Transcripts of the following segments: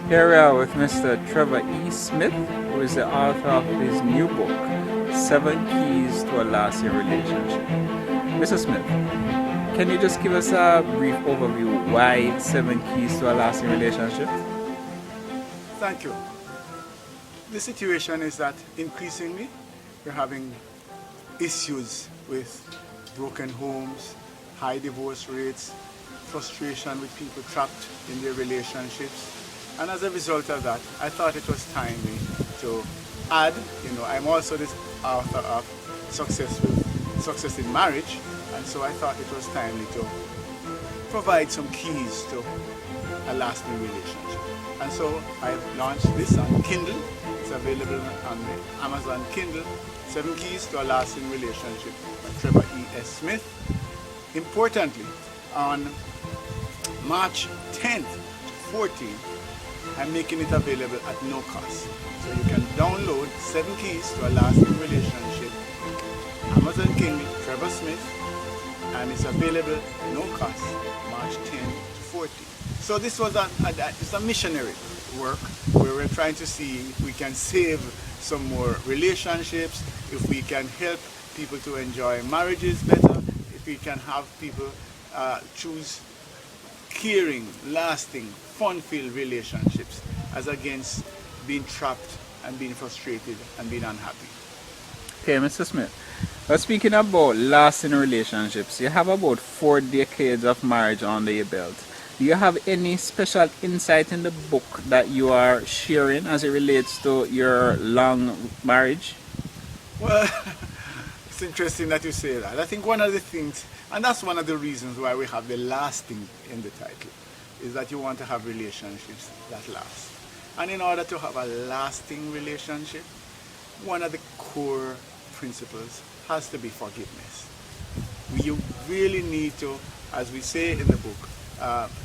Here we are with Mr. Trevor E. Smith, who is the author of his new book, 7 Keys to a Lasting Relationship. Mr. Smith, can you just give us a brief overview why 7 keys to a lasting relationship? Thank you. The situation is that increasingly we're having issues with broken homes, high divorce rates, frustration with people trapped in their relationships. And as a result of that, I thought it was timely to add, I'm also the author of Success in Marriage, and so I thought it was timely to provide some keys to a lasting relationship. And so I launched this on Kindle. It's available on the Amazon Kindle, 7 Keys to a Lasting Relationship by Trevor E. S. Smith. Importantly, on March 10th to 14th, I'm making it available at no cost. So you can download 7 Keys to a Lasting Relationship, Amazon Kindle, Trevor Smith, and it's available no cost, March 10th to 14th. So this was it's a missionary work where we're trying to see if we can save some more relationships, if we can help people to enjoy marriages better, if we can have people choose caring, lasting, fun-filled relationships as against being trapped and being frustrated and being unhappy. Okay, Mr. Smith. Well, speaking about lasting relationships, you have about 4 decades of marriage under your belt. Do you have any special insight in the book that you are sharing as it relates to your long marriage? Well, it's interesting that you say that. I think one of the things, and that's one of the reasons why we have the lasting in the title, is that you want to have relationships that last. And in order to have a lasting relationship, one of the core principles has to be forgiveness. You really need to, as we say in the book,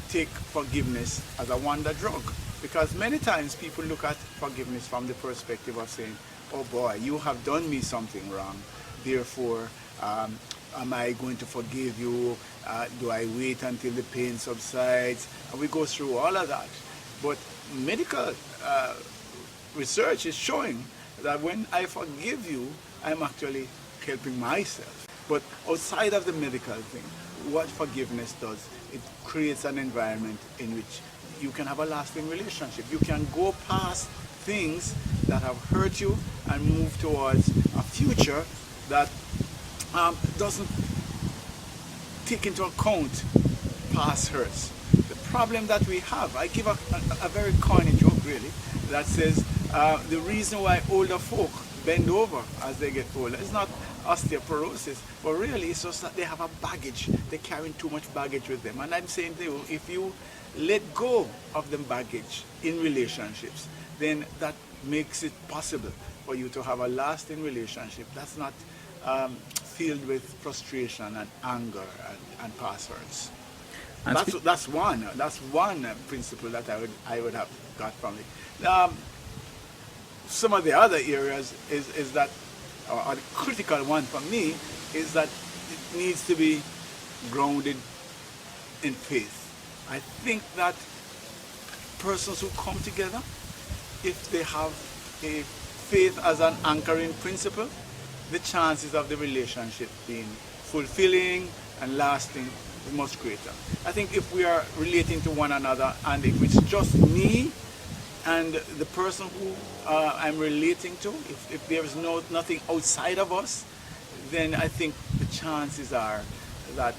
take forgiveness as a wonder drug. Because many times people look at forgiveness from the perspective of saying, oh boy, you have done me something wrong, therefore am I going to forgive you? Do I wait until the pain subsides? And we go through all of that. But medical research is showing that when I forgive you, I'm actually helping myself. But outside of the medical thing, what forgiveness does, it creates an environment in which you can have a lasting relationship. You can go past things that have hurt you and move towards a future that doesn't take into account past hurts. The problem that we have, I give a very corny joke really, that says the reason why older folk bend over as they get older is not osteoporosis, but really it's just that they have a baggage. They're carrying too much baggage with them. And I'm saying to you, if you let go of the baggage in relationships, then that makes it possible for you to have a lasting relationship that's not filled with frustration and anger and past hurts. That's one principle that I would have got from it. Some of the other areas is that, or the critical one for me, is that it needs to be grounded in faith. I think that persons who come together, if they have a faith as an anchoring principle, the chances of the relationship being fulfilling and lasting is much greater. I think if we are relating to one another and if it's just me and the person who I'm relating to, if there is nothing outside of us, then I think the chances are that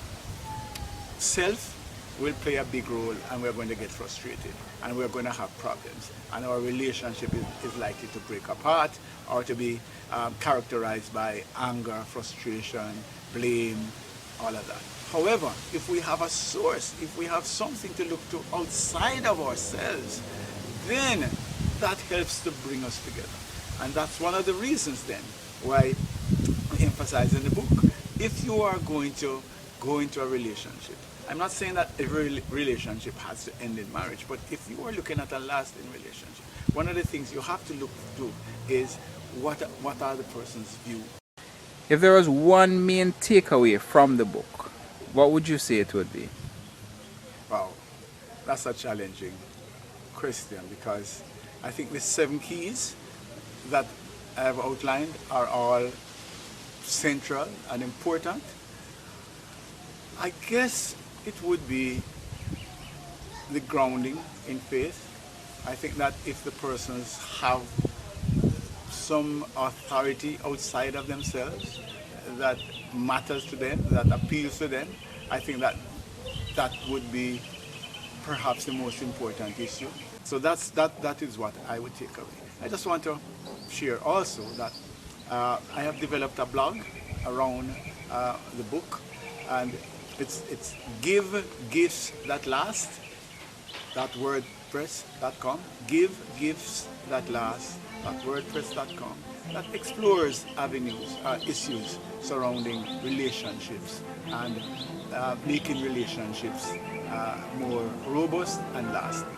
self will play a big role and we're going to get frustrated and we're going to have problems and our relationship is likely to break apart or to be characterized by anger, frustration, blame, all of that. However, if we have a source, if we have something to look to outside of ourselves, then that helps to bring us together. And that's one of the reasons then why we emphasize in the book, if you are going to go into a relationship, I'm not saying that every relationship has to end in marriage, but if you are looking at a lasting relationship, one of the things you have to look to is what are the person's view. If there was one main takeaway from the book, what would you say it would be? Wow, that's a challenging question, because I think the 7 keys that I have outlined are all central and important. I guess it would be the grounding in faith. I think that if the persons have some authority outside of themselves that matters to them, that appeals to them, I think that that would be perhaps the most important issue. So that is what I would take away. I just want to share also that I have developed a blog around the book, and it's Give Gifts That Last, .wordpress.com. Give Gifts That Last, .wordpress.com. That explores avenues, issues surrounding relationships and making relationships more robust and lasting.